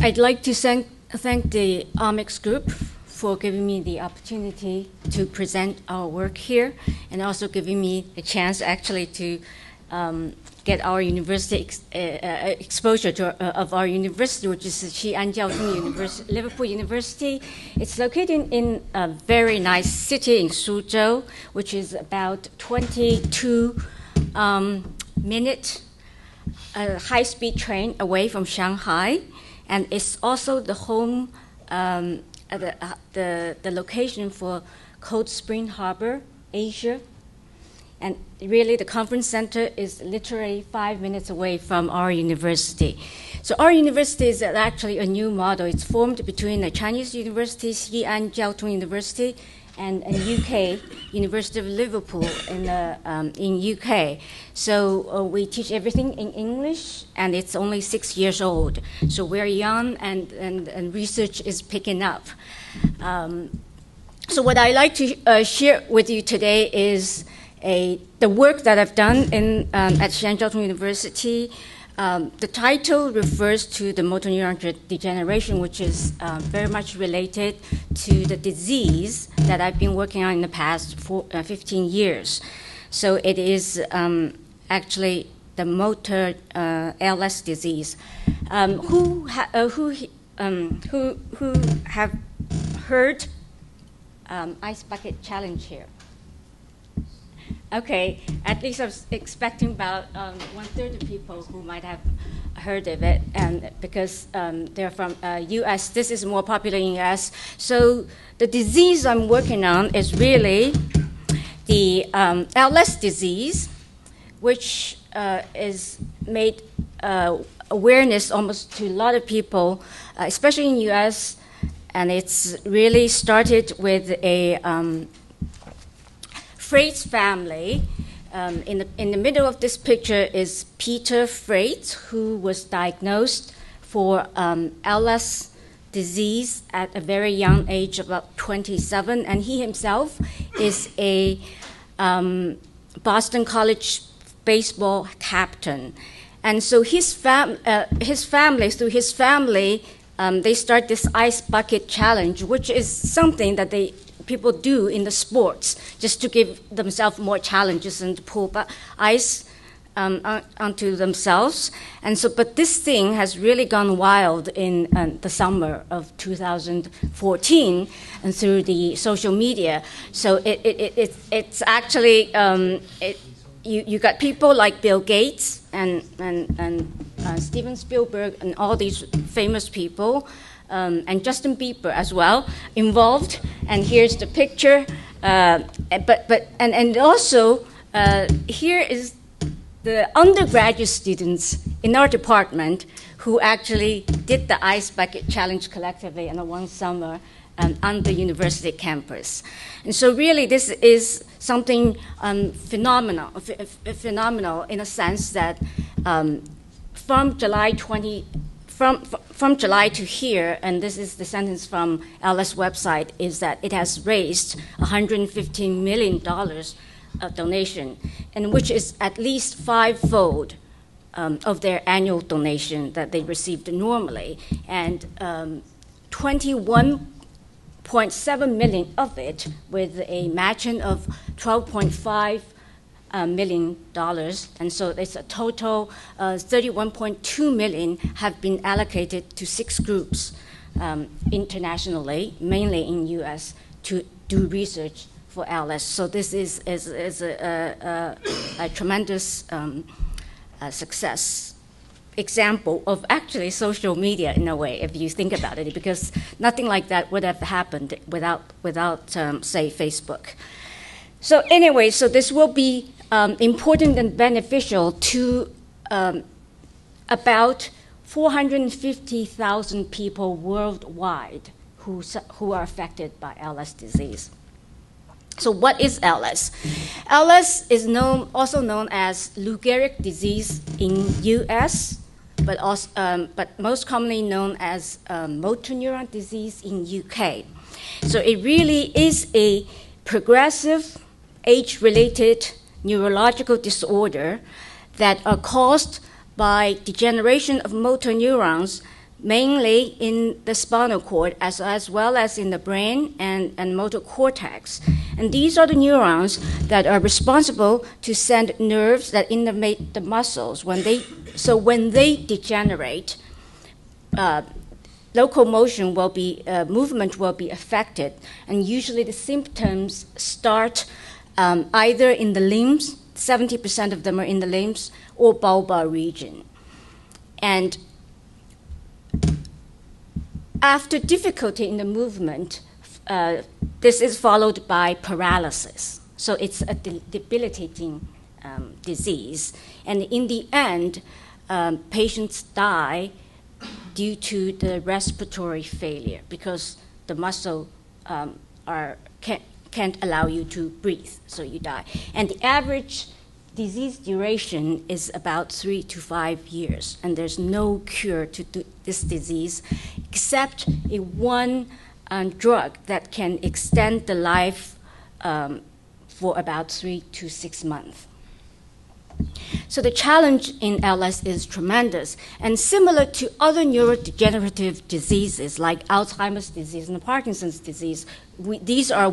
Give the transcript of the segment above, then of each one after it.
I'd like to thank the OMICS group for giving me the opportunity to present our work here, and also giving me a chance actually to get our university exposure to, of our university, which is Xi'an Jiaotong-Liverpool University. It's located in a very nice city in Suzhou, which is about 22-minute high-speed train away from Shanghai, and it's also the home, the location for Cold Spring Harbor, Asia. And really, the conference center is literally 5 minutes away from our university. So our university is actually a new model. It's formed between the Chinese university, Xi'an Jiaotong University, and UK, University of Liverpool in UK. So we teach everything in English, and it's only 6 years old. So we're young, and research is picking up. So what I'd like to share with you today is the work that I've done at Xi'an Jiaotong University. The title refers to the motor neuron degeneration, which is very much related to the disease that I've been working on in the past 15 years. So it is actually the motor ALS disease. Who have heard Ice Bucket Challenge here? Okay, at least I was expecting about 1/3 of people who might have heard of it, and because they're from US, this is more popular in US. So the disease I'm working on is really the ALS disease, which is made awareness almost to a lot of people, especially in US, and it's really started with a Freight's family. In the middle of this picture is Peter Freight, who was diagnosed for ALS disease at a very young age, about 27, and he himself is a Boston College baseball captain. And so his family, they start this Ice Bucket Challenge, which is something that people do in the sports just to give themselves more challenges and to pull ice onto themselves. And so, but this thing has really gone wild in the summer of 2014 and through the social media. So it's actually, you got people like Bill Gates and Steven Spielberg and all these famous people, and Justin Bieber as well involved. And here's the picture. And also here is the undergraduate students in our department who actually did the Ice Bucket Challenge collectively in one summer on the university campus. And so really this is something phenomenal in a sense that from July to here, and this is the sentence from ALS website, is that it has raised $115 million donation, and which is at least 5-fold of their annual donation that they received normally, and 21.7 million of it with a matching of $12.5 million, and so it's a total 31.2 million have been allocated to 6 groups internationally, mainly in US, to do research for ALS. So this is a tremendous success example of actually social media in a way, if you think about it, because nothing like that would have happened without say, Facebook. So anyway, so this will be important and beneficial to about 450,000 people worldwide who are affected by ALS disease. So what is ALS? ALS is also known as Lou Gehrig disease in US, but most commonly known as motor neuron disease in UK. So it really is a progressive, age-related neurological disorder that are caused by degeneration of motor neurons, mainly in the spinal cord as well as in the brain and motor cortex. And these are the neurons that are responsible to send nerves that innervate the muscles. When they degenerate, locomotion will be, movement will be affected. And usually the symptoms start either in the limbs, 70% of them are in the limbs, or bulbar region. And after difficulty in the movement, this is followed by paralysis. So it's a debilitating disease. And in the end, patients die due to the respiratory failure because the muscle can't allow you to breathe, so you die. And the average disease duration is about 3 to 5 years, and there's no cure to this disease except a one drug that can extend the life for about 3 to 6 months. So the challenge in ALS is tremendous, and similar to other neurodegenerative diseases like Alzheimer's disease and Parkinson's disease, these are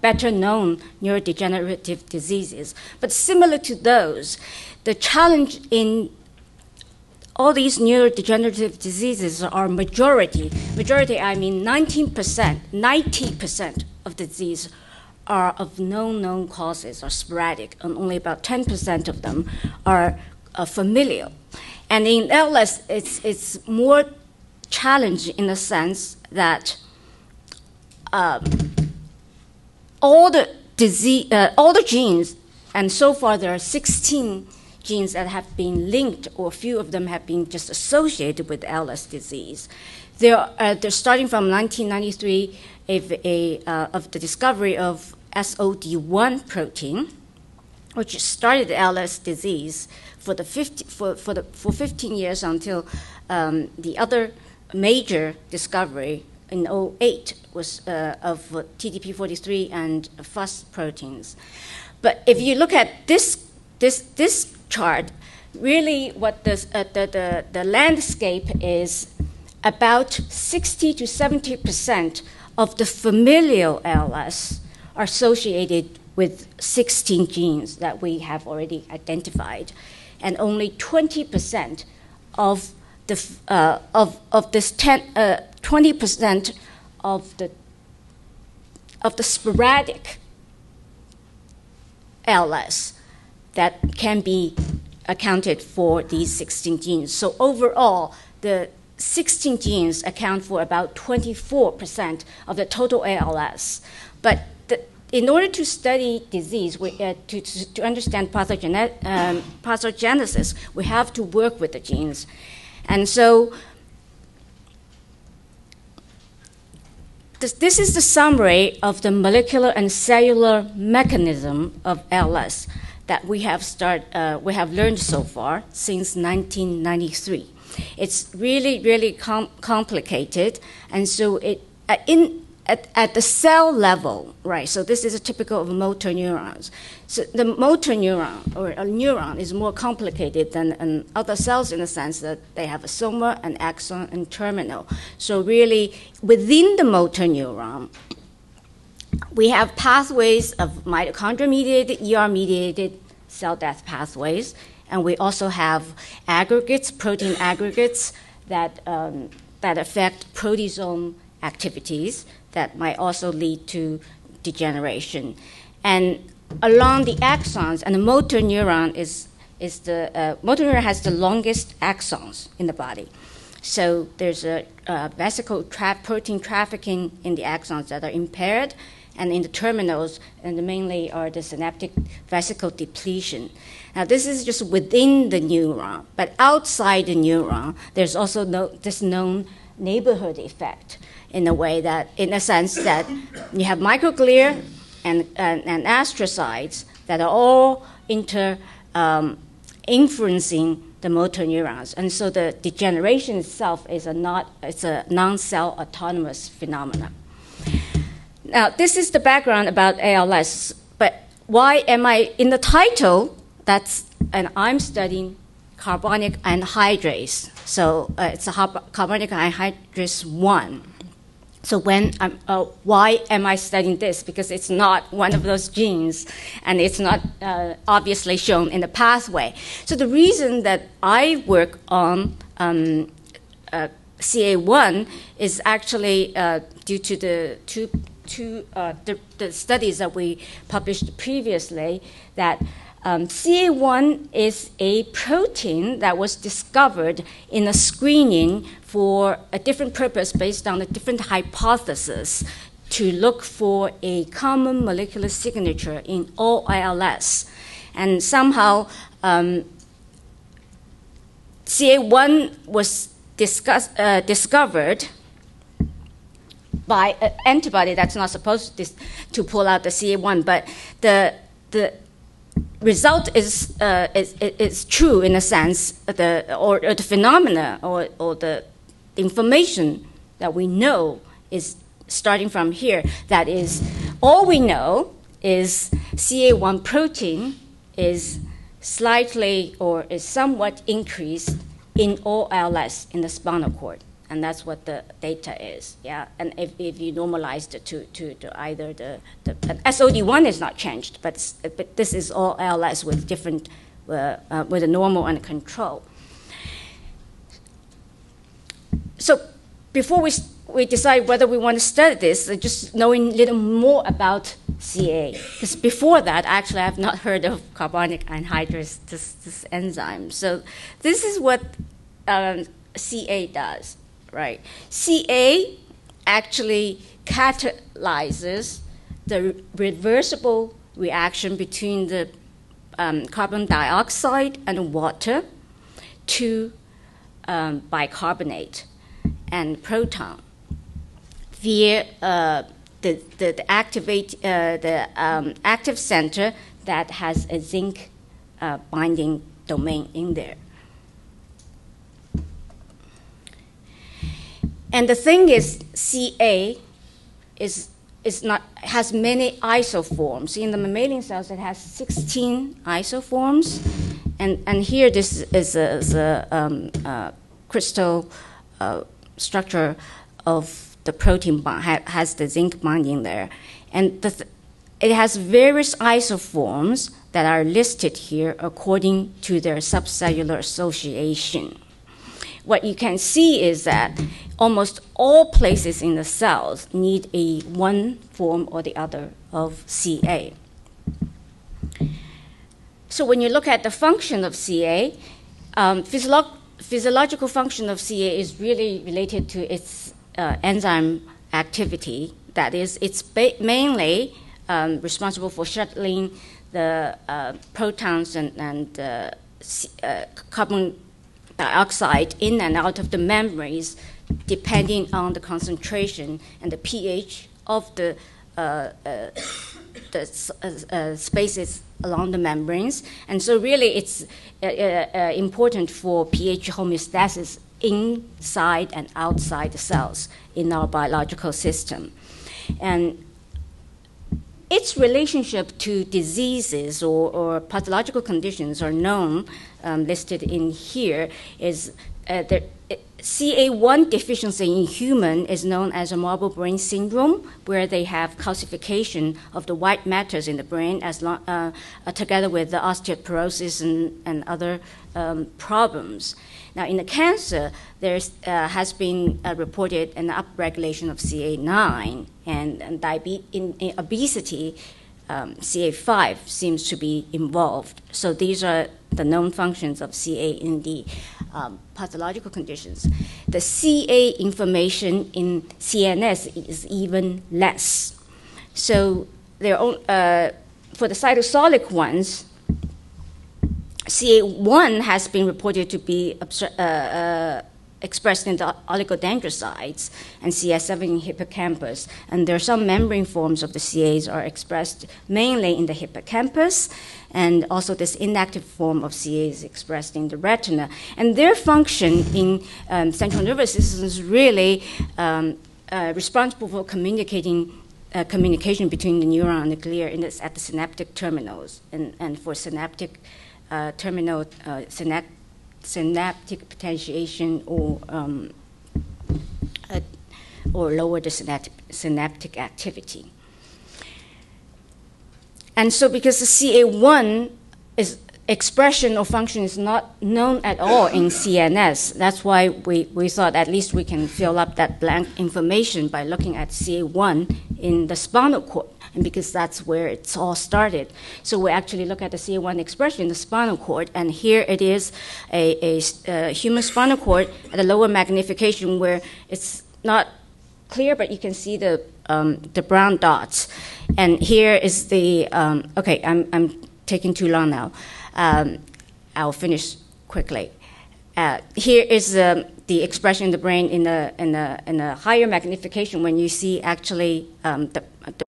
better known neurodegenerative diseases. But similar to those, the challenge in all these neurodegenerative diseases are majority, I mean 90% of the disease are of known causes, are sporadic, and only about 10% of them are familial. And in ALS, it's more challenging in the sense that all the genes, and so far there are 16 genes that have been linked, or a few of them have been just associated with ALS disease. They're starting from 1993 of the discovery of SOD1 protein, which started ALS disease for 15 years until the other major discovery in 2008 was of TDP43 and FUS proteins. But if you look at this chart, really what the landscape is, about 60 to 70% of the familial ALS are associated with 16 genes that we have already identified, and only 20% of this 20% of the sporadic ALS that can be accounted for these 16 genes. So overall, the 16 genes account for about 24% of the total ALS. But in order to study disease, to understand pathogenesis, we have to work with the genes. And so this is the summary of the molecular and cellular mechanism of ALS that we have learned so far since 1993. It's really complicated, and so at the cell level, right? So this is typical of motor neurons. So the motor neuron, or a neuron, is more complicated than other cells in the sense that they have a soma, an axon, and terminal. So really, within the motor neuron, we have pathways of mitochondria-mediated, ER-mediated cell death pathways, and we also have aggregates, protein aggregates that affect proteasome activities that might also lead to degeneration. And along the axons, and the motor neuron motor neuron has the longest axons in the body. So there's a vesicle protein trafficking in the axons that are impaired, and in the terminals, and mainly are the synaptic vesicle depletion. Now, this is just within the neuron, but outside the neuron, there's also this known neighborhood effect, in a sense that you have microglia and astrocytes that are all influencing the motor neurons, and so the degeneration itself is a non-cell autonomous phenomenon. Now, this is the background about ALS, but why am I in the title? And I'm studying carbonic anhydrase. So it's a carbonic anhydrase 1. So why am I studying this? Because it's not one of those genes, and it's not obviously shown in the pathway. So the reason that I work on CA1 is actually due to the the studies that we published previously, that CA1 is a protein that was discovered in a screening for a different purpose based on a different hypothesis to look for a common molecular signature in all ALS. And somehow CA1 was discovered by an antibody that's not supposed to pull out the CA1, but the result is true in a sense, or the phenomena or the information that we know is starting from here. That is, all we know is CA1 protein is slightly or is somewhat increased in all ALS in the spinal cord. And that's what the data is, yeah. And if you normalize it to either the SOD1 is not changed, but this is all ALS with different, with a normal and a control. So before we decide whether we want to study this, just knowing a little more about CA, because before that, actually, I've not heard of carbonic anhydrase, this enzyme. So this is what CA does. Right. CA actually catalyzes the reversible reaction between the carbon dioxide and water to bicarbonate and proton via the active center that has a zinc binding domain in there. And the thing is, CA has many isoforms. In the mammalian cells, it has 16 isoforms. And here, this is a crystal structure of the protein bond, has the zinc binding there. And it has various isoforms that are listed here according to their subcellular association. What you can see is that almost all places in the cells need one form or the other of CA. So when you look at the function of CA, physiological function of CA is really related to its enzyme activity. That is, it's mainly responsible for shuttling the protons and carbon dioxide in and out of the membranes, depending on the concentration and the pH of the spaces along the membranes. And so really it's important for pH homeostasis inside and outside the cells in our biological system. And its relationship to diseases or pathological conditions are known, listed in here, is that CA1 deficiency in human is known as a marble brain syndrome, where they have calcification of the white matters in the brain together with the osteoporosis and other problems. Now, in the cancer, there has been reported an upregulation of CA9, and in obesity, CA5 seems to be involved. So these are the known functions of CA in the pathological conditions. The CA information in CNS is even less. So for the cytosolic ones, CA1 has been reported to be expressed in the oligodendrocytes and CA7 in hippocampus. And there are some membrane forms of the CAs are expressed mainly in the hippocampus, and also this inactive form of CA is expressed in the retina. And their function in central nervous system is really responsible for communication between the neuron and the glia at the synaptic terminals, and for synaptic synaptic potentiation or lower the synaptic activity. And so because the CA1 expression or function is not known at all in CNS, that's why we thought at least we can fill up that blank information by looking at CA1 in the spinal cord, and because that's where it's all started. So we actually look at the CA1 expression in the spinal cord, and here it is a human spinal cord at a lower magnification where it's not clear, but you can see the brown dots. And here is the, okay, I'm taking too long now. I'll finish quickly. Here is the expression in the brain in a higher magnification when you see actually the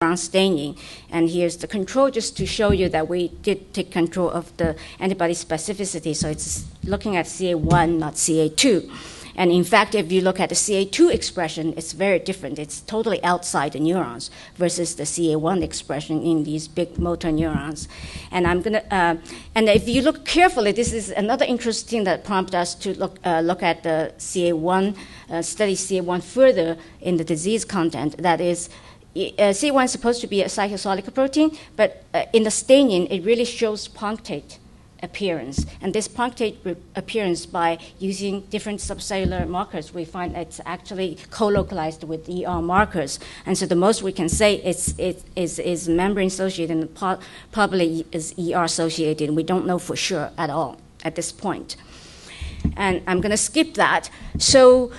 brown staining. And here's the control just to show you that we did take control of the antibody specificity. So it's looking at CA1, not CA2. And in fact, if you look at the CA2 expression, it's very different. It's totally outside the neurons versus the CA1 expression in these big motor neurons. And I'm gonna, and if you look carefully, this is another interesting that prompted us to look at the CA1, study CA1 further in the disease content. That is, CA1 is supposed to be a cytosolic protein, but in the staining, it really shows punctate appearance. And this punctate appearance, by using different subcellular markers, we find it's actually co-localized with ER markers. And so the most we can say is membrane associated and probably is ER associated. We don't know for sure at all at this point. And I'm going to skip that. So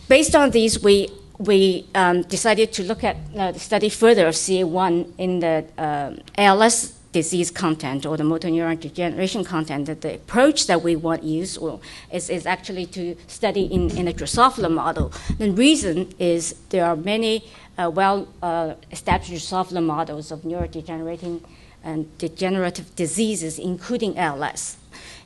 based on these, we decided to look at the study further of CA1 in the ALS disease content or the motor neuron degeneration content. That the approach that we want to use is actually to study in a Drosophila model. The reason is there are many well-established Drosophila models of neurodegenerating and degenerative diseases, including ALS.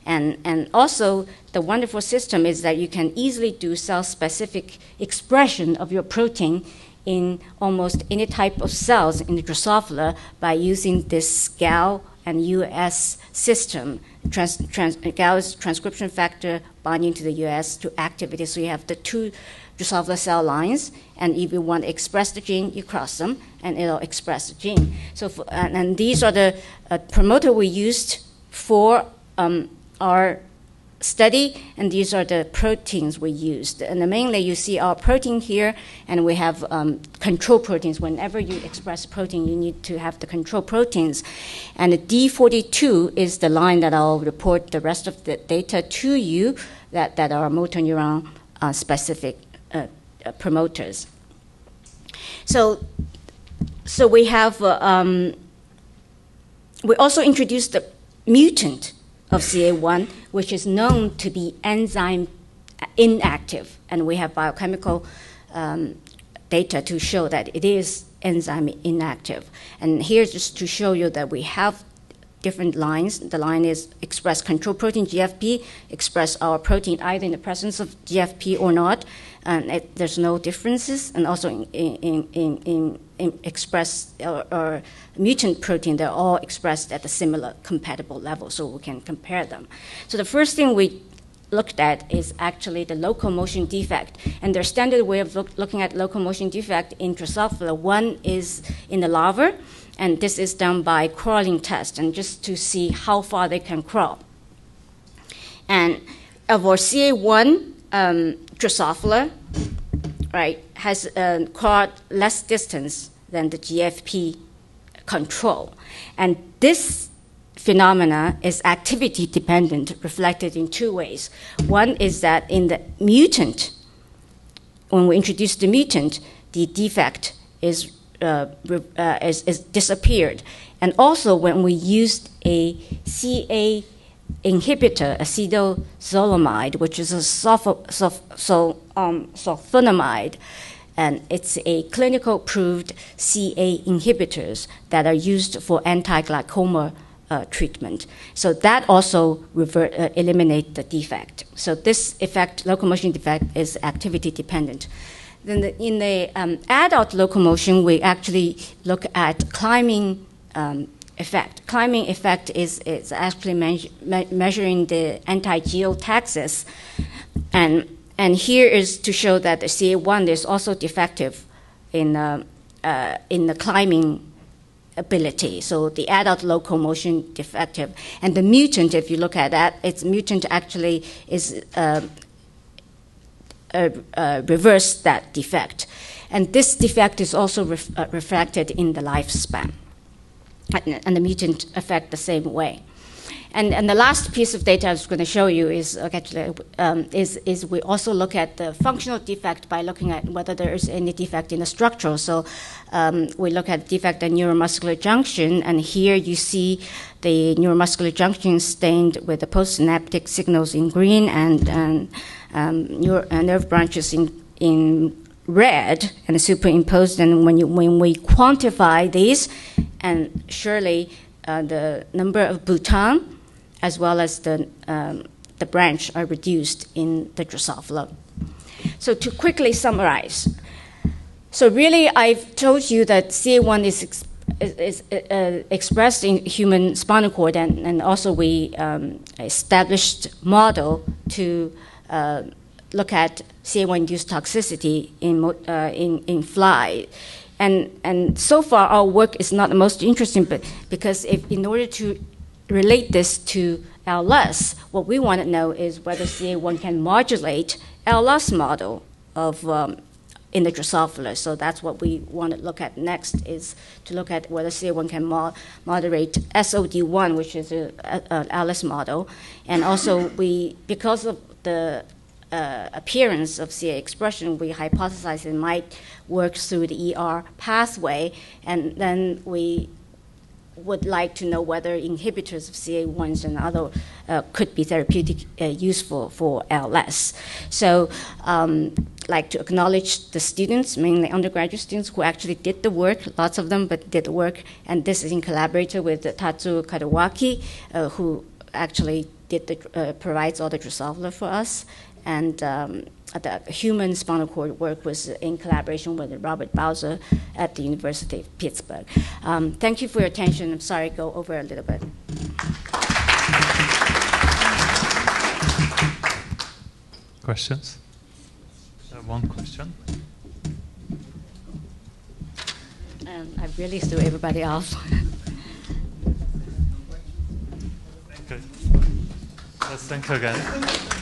And also, the wonderful system is that you can easily do cell-specific expression of your protein in almost any type of cells in the Drosophila by using this GAL and US system. GAL is transcription factor binding to the US to activity. So you have the two Drosophila cell lines, and if you want to express the gene, you cross them, and it'll express the gene. So, and these are the promoter we used for our study, and these are the proteins we used. And mainly you see our protein here, and we have control proteins. Whenever you express protein, you need to have the control proteins. And the D42 is the line that I'll report the rest of the data to you that are motor neuron specific promoters. So we have, we also introduced the mutant of CA1, which is known to be enzyme inactive. And we have biochemical data to show that it is enzyme inactive. And here's just to show you that we have different lines. The line is express control protein, GFP, express our protein either in the presence of GFP or not. And there's no differences. And also in express or mutant protein, they're all expressed at a similar compatible level, so we can compare them. So the first thing we looked at is actually the locomotion defect. And their standard way of looking at locomotion defect in Drosophila, one is in the larva, and this is done by crawling test, and just to see how far they can crawl. And of our CA1 Drosophila, right, has crawled less distance than the GFP control. And this phenomena is activity dependent, reflected in two ways. One is that in the mutant, when we introduce the mutant, the defect is disappeared. And also when we used a CA inhibitor, acetozolamide, which is a sulfonamide, and it's a clinical proved CA inhibitors that are used for anti-glaucoma treatment. So that also eliminate the defect. So this effect, locomotion defect, is activity dependent. Then in the adult locomotion, we actually look at climbing effect. Climbing effect is actually measuring the anti-geotaxis, and here is to show that the CA1 is also defective in the climbing ability. So the adult locomotion defective, and the mutant, if you look at that, its mutant actually is reverse that defect, and this defect is also reflected in the lifespan, and the mutant affect the same way. And the last piece of data I was going to show you is actually is we also look at the functional defect by looking at whether there is any defect in the structural. So we look at defect in neuromuscular junction, and here you see the neuromuscular junction stained with the postsynaptic signals in green and nerve branches in red and superimposed. And when we quantify these, and surely the number of boutons as well as the branch are reduced in the Drosophila. So to quickly summarize, so really I've told you that CA1 is expressed in human spinal cord, and also we established model to look at CA1-induced toxicity in fly. And so far, our work is not the most interesting, but because in order to relate this to LS, what we want to know is whether CA1 can modulate LS model of in the Drosophila. So that's what we want to look at next, is to look at whether CA1 can moderate SOD1, which is a LS model. And also, because of the appearance of CA expression, we hypothesize it might work through the ER pathway, and then we would like to know whether inhibitors of CA1s and other could be therapeutic useful for LS. So like to acknowledge the students, mainly undergraduate students, who actually did the work, lots of them, but did the work, and this is in collaboration with Tatsuo Kadawaki, who actually provides all the Drosophila for us. And the human spinal cord work was in collaboration with Robert Bowser at the University of Pittsburgh. Thank you for your attention. I'm sorry to go over a little bit. Questions? One question. I really threw everybody off. Okay. Let's thank you again.